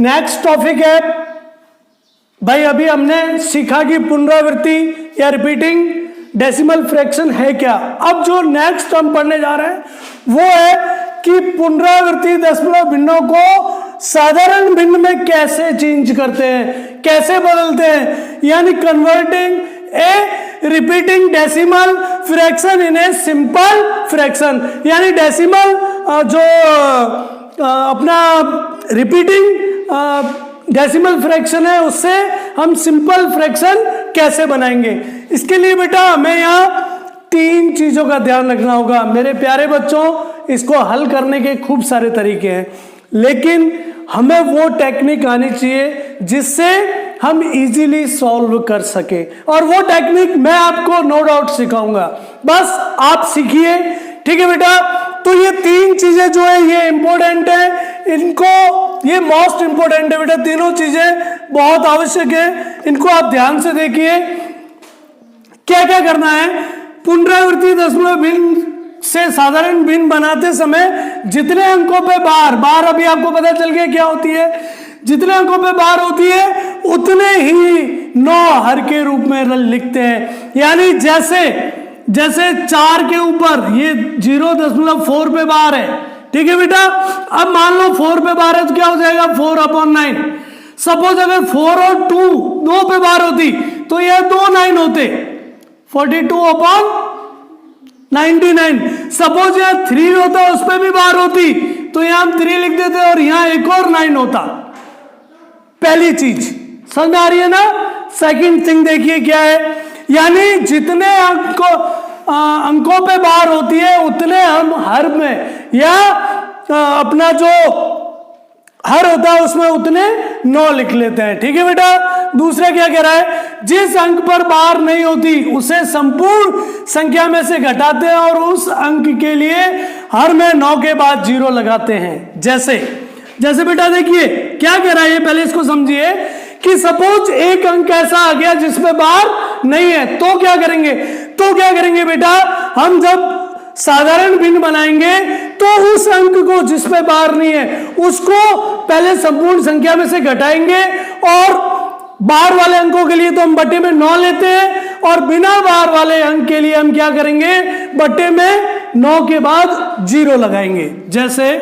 Next topic है भाई, अभी हमने सीखा कि पुनरावृत्ति या रिपीटिंग डेसिमल फ्रैक्शन है क्या। अब जो नेक्स्ट हम पढ़ने जा रहे हैं वो है कि पुनरावृत्ति दशमलव भिन्नों को साधारण भिन्न में कैसे चेंज करते हैं, कैसे बदलते हैं, यानी converting A repeating decimal fraction in a simple fraction. यानी डेसिमल जो अपना रिपीटिंग डेसिमल फ्रैक्शन है उससे हम सिंपल फ्रैक्शन कैसे बनाएंगे। इसके लिए बेटा हमें यहाँ 3 चीजों का ध्यान रखना होगा। मेरे प्यारे बच्चों, इसको हल करने के खूब सारे तरीके हैं, लेकिन हमें वो टेक्निक आनी चाहिए जिससे हम इजीली सॉल्व कर सके, और वो टेक्निक मैं आपको नो डाउट सिखाऊंगा। बस आप सीखिए, ठीक है बेटा। तो ये 3 चीजें जो है ये इंपॉर्टेंट है, इनको ये मोस्ट इंपॉर्टेंट है बेटा। तीनों चीजें बहुत आवश्यक है, इनको आप ध्यान से देखिए। क्या क्या करना है, पुनरावृत्ति दशमलव भिन्न से साधारण भिन्न बनाते समय जितने अंकों पे बार अभी आपको पता चल गया क्या होती है, जितने अंकों पे बार होती है उतने ही 9 हर के रूप में लिखते हैं। यानी जैसे 4 के ऊपर ये 0.4 पे बार है, ठीक है बेटा। अब मान लो 4 पे बार है तो क्या हो जाएगा 4/9। सपोज अगर 4 और 2 पे बार होती तो यह 2 9 होते, 42/99। सपोज यहां 3 होता उस पर भी बार होती तो यहां हम 3 लिख देते और यहां एक और 9 होता। पहली चीज समझ में आ रही है ना। सेकंड थिंग देखिए क्या है, यानी जितने अंकों पे बार होती है उतने हम हर में या अपना जो हर होता है उसमें उतने 9 लिख लेते हैं, ठीक है बेटा। दूसरा क्या कह रहा है, जिस अंक पर बार नहीं होती उसे संपूर्ण संख्या में से घटाते हैं और उस अंक के लिए हर में 9 के बाद 0 लगाते हैं। जैसे बेटा देखिए क्या कह रहा है, ये पहले इसको समझिए कि सपोज एक अंक ऐसा आ गया जिसमें बार नहीं है, तो क्या करेंगे बेटा, हम जब साधारण भिन्न बनाएंगे तो उस अंक को जिसमें बार नहीं है उसको पहले संपूर्ण संख्या में से घटाएंगे, और बार वाले अंकों के लिए तो हम बट्टे में 9 लेते हैं, और बिना बार वाले अंक के लिए हम क्या करेंगे, बट्टे में 9 के बाद 0 लगाएंगे। जैसे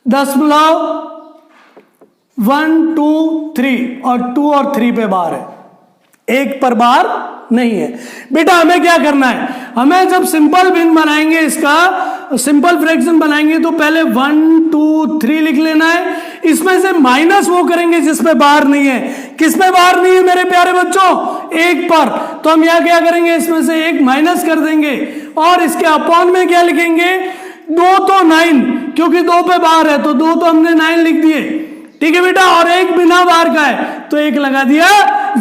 0.1 2 3 और 2 और 3 पे बार है, 1 पर बार नहीं है। बेटा हमें क्या करना है, हमें जब सिंपल भिन्न बनाएंगे, इसका सिंपल फ्रैक्शन बनाएंगे तो पहले 1 2 3 लिख लेना है। इसमें से माइनस वो करेंगे जिसमें बार नहीं है। किसमें बार नहीं है मेरे प्यारे बच्चों, 1 पर। तो हम यहां क्या करेंगे, इसमें से 1 माइनस कर देंगे और इसके अपॉन में क्या लिखेंगे, 2 तो 9, क्योंकि 2 पे बार है तो 2 तो हमने 9 लिख दिए, ठीक है बेटा। और 1 बिना बार का है तो 1 लगा दिया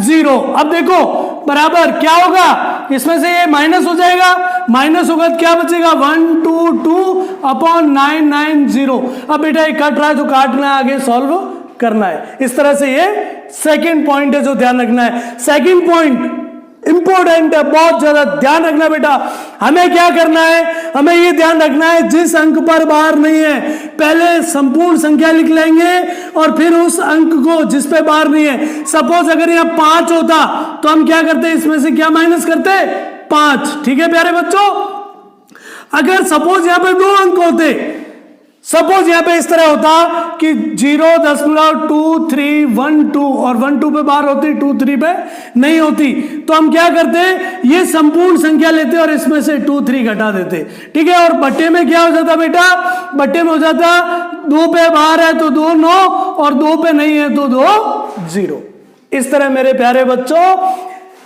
0। अब देखो बराबर क्या होगा, इसमें से ये माइनस हो जाएगा, माइनस होगा तो क्या बचेगा 1 2 2/9 9 0। अब बेटा ये कट रहा है तो काटना है, आगे सॉल्व करना है। इस तरह से ये सेकंड पॉइंट है जो ध्यान रखना है। सेकंड पॉइंट इंपॉर्टेंट है, बहुत ज्यादा ध्यान रखना बेटा। हमें क्या करना है, हमें ये ध्यान रखना है जिस अंक पर बार नहीं है पहले संपूर्ण संख्या लिख लेंगे और फिर उस अंक को जिस पे बार नहीं है। सपोज अगर यहाँ 5 होता तो हम क्या करते, इसमें से क्या माइनस करते, 5, ठीक है प्यारे बच्चों। अगर सपोज यहाँ पे 2 अंक होते, सपोज यहां पे इस तरह होता कि 0.2312 और 1 2 पे बार होती, 2 3 पे नहीं होती, तो हम क्या करते, ये संपूर्ण संख्या लेते और इसमें से 2 3 घटा देते, ठीक है। और बट्टे में क्या हो जाता बेटा, बट्टे में हो जाता 2 पे बार है तो 2 9 और 2 पे नहीं है तो 2 0। इस तरह मेरे प्यारे बच्चों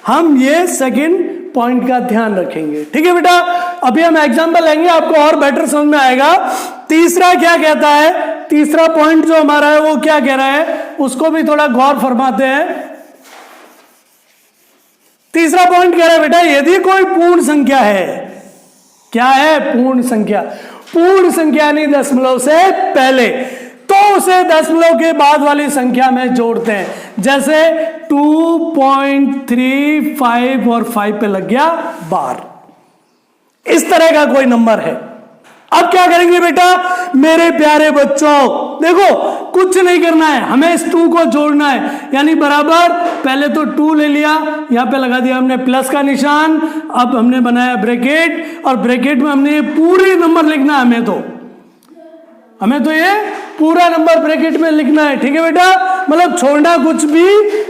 हम ये सेकंड पॉइंट का ध्यान रखेंगे, ठीक है बेटा। अभी हम एग्जांपल लेंगे, आपको और बेटर समझ में आएगा। तीसरा क्या कहता है, तीसरा पॉइंट जो हमारा है वो क्या कह रहा है, उसको भी थोड़ा गौर फरमाते हैं। तीसरा पॉइंट कह रहा है बेटा, यदि कोई पूर्ण संख्या है, क्या है, पूर्ण संख्या, पूर्ण संख्या नहीं दशमलव से पहले, तो उसे दशमलव के बाद वाली संख्या में जोड़ते हैं। जैसे 2.35 और 5 पे लग गया बार। इस तरह का कोई नंबर है, अब क्या करेंगे बेटा मेरे प्यारे बच्चों, देखो कुछ नहीं करना है, हमें इस 2 को जोड़ना है, यानी बराबर पहले तो 2 ले लिया, यहां पे लगा दिया हमने प्लस का निशान, अब हमने बनाया ब्रैकेट और ब्रैकेट में हमने ये पूरी नंबर लिखना है, हमें तो ये पूरा नंबर ब्रैकेट में लिखना है, ठीक है बेटा, मतलब छोड़ना कुछ भी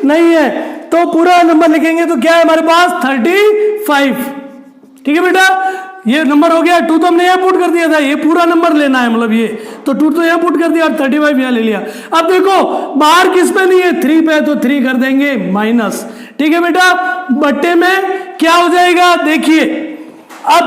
नहीं है, तो पूरा नंबर लिखेंगे तो क्या है हमारे पास 35, ठीक है बेटा, ये नंबर हो गया। 2 तो हमने यहाँ पुट कर दिया था, ये पूरा नंबर लेना है, मतलब ये तो 2 तो यहाँ पुट कर दिया और 35 यहाँ ले लिया। अब देखो बाहर किस पे नहीं है 3 पे, तो 3 कर देंगे माइनस, ठीक है बेटा, बट्टे में क्या हो जाएगा देखिए, अब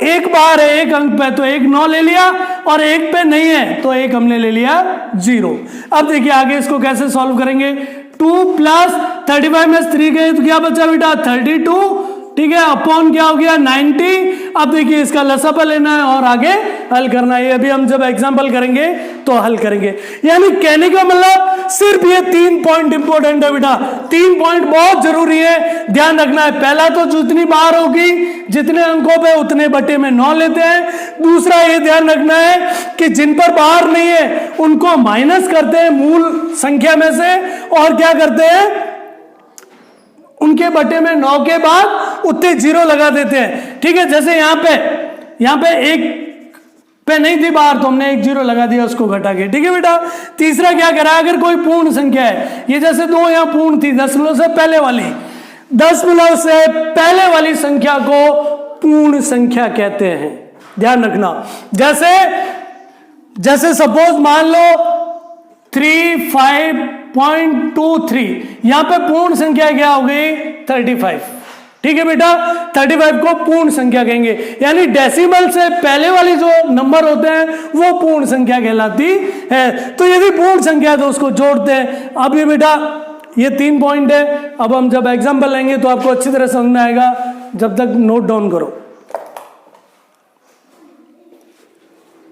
एक बाहर है एक अंक पे, तो 1 9 ले लिया और 1 पे नहीं है तो 1 हमने ले लिया 0। अब देखिए आगे इसको कैसे सॉल्व करेंगे, 2 प्लस 35 में 3 गए तो क्या बचा बेटा 32, ठीक है, अपॉन क्या हो गया 90। अब देखिए इसका लसापा लेना है और आगे हल करना है, ये अभी हम जब एग्जांपल करेंगे तो हल करेंगे। यानी कहने का मतलब सिर्फ ये 3 पॉइंट इंपॉर्टेंट है बेटा, 3 पॉइंट बहुत जरूरी है, ध्यान रखना है। पहला तो जितनी बार होगी जितने अंकों पे उतने बटे में 9 लेते हैं। दूसरा ये ध्यान रखना है कि जिन पर बाहर नहीं है उनको माइनस करते हैं मूल संख्या में से, और क्या करते हैं उनके बटे में 9 के बाद उतने 0 लगा देते हैं, ठीक है। जैसे यहाँ पे 1 पे नहीं थी बाहर तो हमने 1 0 लगा दिया उसको घटा के, ठीक है बेटा। तीसरा क्या करा, अगर कोई पूर्ण संख्या है, ये जैसे 2 यहाँ पूर्ण थी, दशमलव से पहले वाली संख्या को पूर्ण संख्या कहते हैं, ध्यान रखना। जैसे सपोज मान लो 35.23, यहां पे पूर्ण संख्या क्या हो गई 35, ठीक है बेटा, 35 को पूर्ण संख्या कहेंगे, यानी डेसिमल से पहले वाली जो नंबर होते हैं वो पूर्ण संख्या कहलाती है। तो यदि पूर्ण संख्या है तो उसको जोड़ते हैं। अब ये बेटा ये 3 पॉइंट है, अब हम जब एग्जांपल लेंगे तो आपको अच्छी तरह समझ में आएगा, जब तक नोट डाउन करो।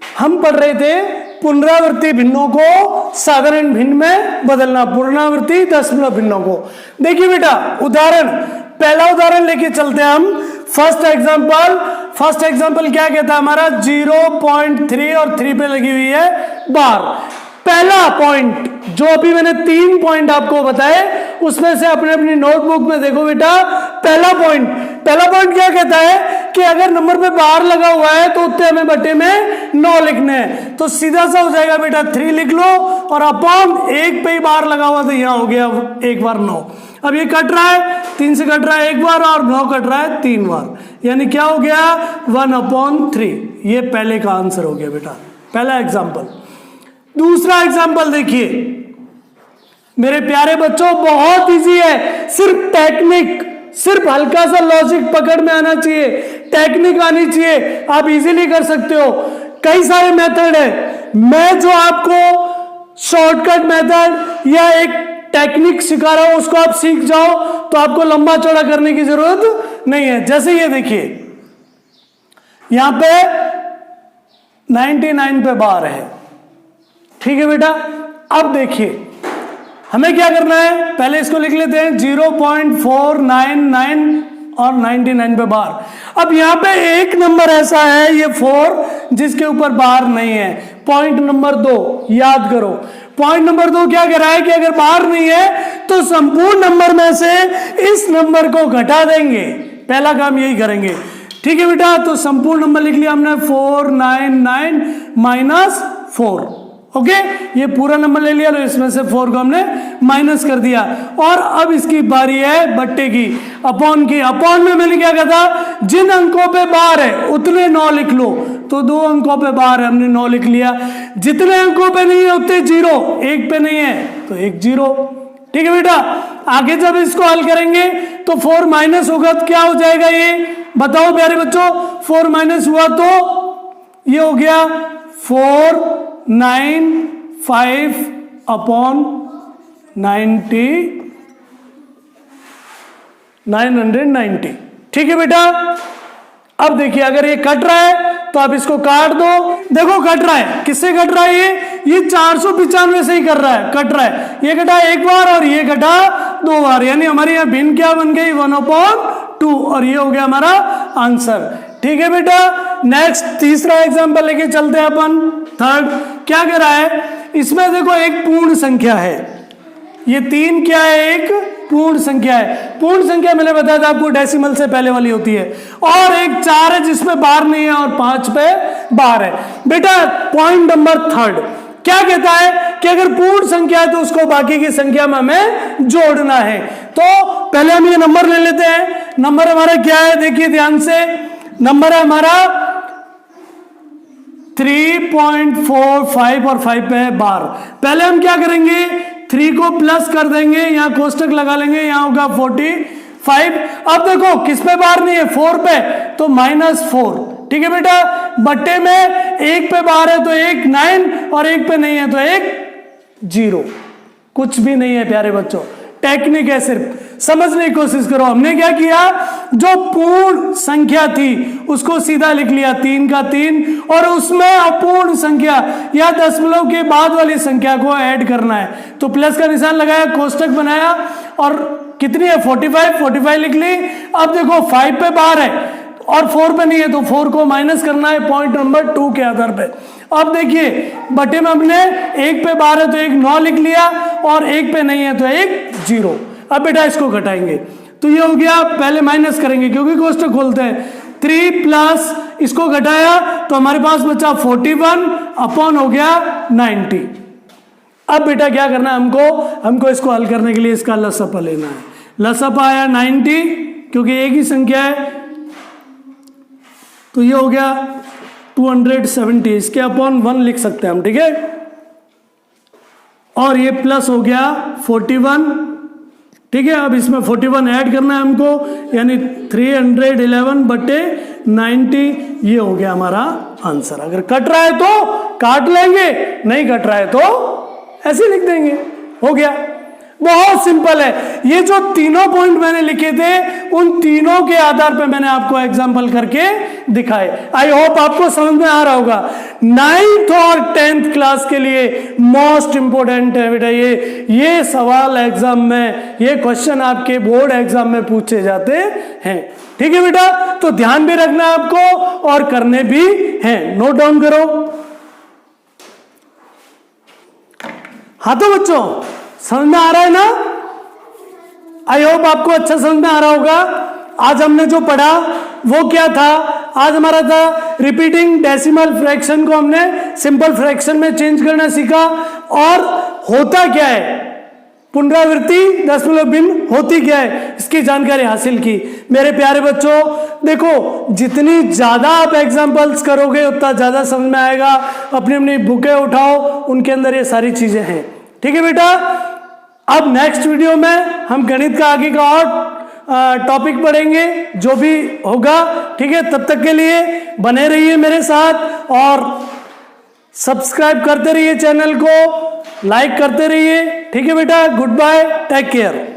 हम पढ़ रहे थे पुनरावृत्ति भिन्नों को साधारण भिन्न में बदलना, पुनरावृत्ति दशमलव भिन्नों को। देखिए बेटा पहला उदाहरण लेके चलते हैं हम। फर्स्ट एग्जांपल क्या कहता है हमारा 0.3 और 3 पे लगी हुई है बार। पहला पॉइंट जो अभी मैंने 3 पॉइंट आपको बताए उसमें से अपनी नोटबुक में देखो बेटा, पहला पॉइंट क्या कहता है कि अगर नंबर पे बार लगा हुआ है तो उत्तर हमें बटे में 9 लिखने हैं, तो सीधा सा हो जाएगा बेटा 3 लिख लो और अपॉन 1 पे ही बार लगा हुआ तो यहां हो गया 1 बार 9। अब ये कट रहा है 3 से कट रहा है 1 बार और 9 कट रहा है 3 बार, यानी क्या हो गया 1/3। ये पहले का आंसर हो गया बेटा, पहला एग्जाम्पल। दूसरा एग्जाम्पल देखिए मेरे प्यारे बच्चों, बहुत इजी है, सिर्फ हल्का सा लॉजिक पकड़ में आना चाहिए, टेक्निक आनी चाहिए, आप इजीली कर सकते हो। कई सारे मेथड है, मैं जो आपको शॉर्टकट मेथड या एक टेक्निक सिखा रहा हूं उसको आप सीख जाओ तो आपको लंबा चौड़ा करने की जरूरत नहीं है। जैसे ये देखिए यहां पे 99 पे बार है, ठीक है बेटा। अब देखिए हमें क्या करना है, पहले इसको लिख लेते हैं 0.499 और 99 पे बार। अब यहां पे एक नंबर ऐसा है ये 4 जिसके ऊपर बार नहीं है। पॉइंट नंबर 2 याद करो, पॉइंट नंबर 2 क्या कह रहा है कि अगर बार नहीं है तो संपूर्ण नंबर में से इस नंबर को घटा देंगे, पहला काम यही करेंगे, ठीक है बेटा। तो संपूर्ण नंबर लिख लिया हमने 499 - 4, ओके। ये पूरा नंबर ले लिया तो इसमें से 4 को हमने माइनस कर दिया। और अब इसकी बारी है बट्टे की, अपॉन की। अपॉन में मैंने क्या कहा था, जिन अंकों पे बार है उतने 9 लिख लो, तो 2 अंकों पे बार है हमने 9 लिख लिया। जितने अंकों पे नहीं है उतने 0, 1 पे नहीं है तो 1 0, ठीक है बेटा। आगे जब इसको हल करेंगे तो 4 माइनस होगा तो क्या हो जाएगा, ये बताओ प्यारे बच्चों। 4 माइनस हुआ तो ये हो गया 495 अपॉन 990, ठीक है बेटा। अब देखिए अगर ये कट रहा है तो आप इसको काट दो, देखो कट रहा है, किससे कट रहा है, ये 495 से ही कर रहा है, कट रहा है। ये कटा 1 बार और ये कटा 2 बार, यानी हमारी यहाँ भिन्न क्या बन गई 1/2 और ये हो गया हमारा आंसर, ठीक है बेटा। नेक्स्ट तीसरा एग्जांपल लेके चलते हैं अपन। थर्ड क्या कह रहा है, इसमें देखो एक पूर्ण संख्या है, ये 3 क्या है, एक पूर्ण संख्या है। पूर्ण संख्या मैंने बताया था आपको डेसिमल से पहले वाली होती है, और एक 4 है जिसमें बार नहीं है और 5 पे बार है। बेटा पॉइंट नंबर थर्ड क्या कहता है कि अगर पूर्ण संख्या है तो उसको बाकी की संख्या में हमें जोड़ना है। तो पहले हम ये नंबर ले लेते हैं। नंबर हमारा क्या है, देखिए ध्यान से, नंबर है हमारा 3.45 और 5 पे है बार। पहले हम क्या करेंगे, 3 को प्लस कर देंगे, यहां कोष्टक लगा लेंगे, यहां होगा 45। अब देखो किस पे बार नहीं है, 4 पे, तो -4, ठीक है बेटा। बट्टे में 1 पे बार है तो 1 9 और 1 पे नहीं है तो 1 0। कुछ भी नहीं है प्यारे बच्चों, टेक्निक है, सिर्फ समझने की कोशिश करो। हमने क्या किया, जो पूर्ण संख्या थी उसको सीधा लिख लिया 3 का 3, और उसमें अपूर्ण संख्या या दशमलव के बाद वाली संख्या को ऐड करना है। तो प्लस का निशान लगाया, कोष्टक बनाया, और कितनी है 45 लिख ली। अब देखो 5 पे बार है और 4 पे नहीं है तो 4 को माइनस करना है पॉइंट नंबर 2 के आधार पे। अब देखिए बटे में हमने 1 पे बार है तो 1 9 लिख लिया, और 1 पे नहीं है तो 1 0। अब बेटा इसको घटाएंगे तो ये हो गया, पहले माइनस करेंगे क्योंकि कोष्टक खोलते हैं, 3 प्लस इसको घटाया तो हमारे पास बचा 41 अपॉन हो गया 90। अब बेटा क्या करना है हमको इसको हल करने के लिए इसका लसअप लेना है। लसअप आया 90 क्योंकि एक ही संख्या है, तो ये हो गया 270, इसके अपॉन 1 लिख सकते हैं हम, ठीक है। और ये प्लस हो गया 41, ठीक है। अब इसमें 41 ऐड करना है हमको, यानी 311 बटे 90, ये हो गया हमारा आंसर। अगर कट रहा है तो काट लेंगे, नहीं कट रहा है तो ऐसे लिख देंगे, हो गया। बहुत सिंपल है। ये जो तीनों पॉइंट मैंने लिखे थे उन तीनों के आधार पर मैंने आपको एग्जांपल करके दिखाए। आई होप आपको समझ में आ रहा होगा। 9th और 10th क्लास के लिए मोस्ट इंपोर्टेंट है बेटा ये सवाल एग्जाम में, ये क्वेश्चन आपके बोर्ड एग्जाम में पूछे जाते हैं, ठीक है बेटा। तो ध्यान भी रखना है आपको और करने भी हैं, नोट डाउन करो। हाँ तो बच्चों समझ में आ रहा है ना? आई होप आपको अच्छा समझ में आ रहा होगा। आज हमने जो पढ़ा वो क्या था, आज हमारा था रिपीटिंग डेसिमल फ्रैक्शन को हमने सिंपल फ्रैक्शन में चेंज करना सीखा। और होता क्या है, पुनरावृत्ति दशमलव भिन्न होती क्या है, इसकी जानकारी हासिल की। मेरे प्यारे बच्चों देखो, जितनी ज्यादा आप एग्जाम्पल्स करोगे उतना ज्यादा समझ में आएगा। अपनी अपनी बुकें उठाओ, उनके अंदर ये सारी चीजें हैं, ठीक है बेटा। अब नेक्स्ट वीडियो में हम गणित का आगे का और टॉपिक पढ़ेंगे, जो भी होगा, ठीक है। तब तक के लिए बने रहिए मेरे साथ और सब्सक्राइब करते रहिए, चैनल को लाइक करते रहिए, ठीक है बेटा। Good bye, take care.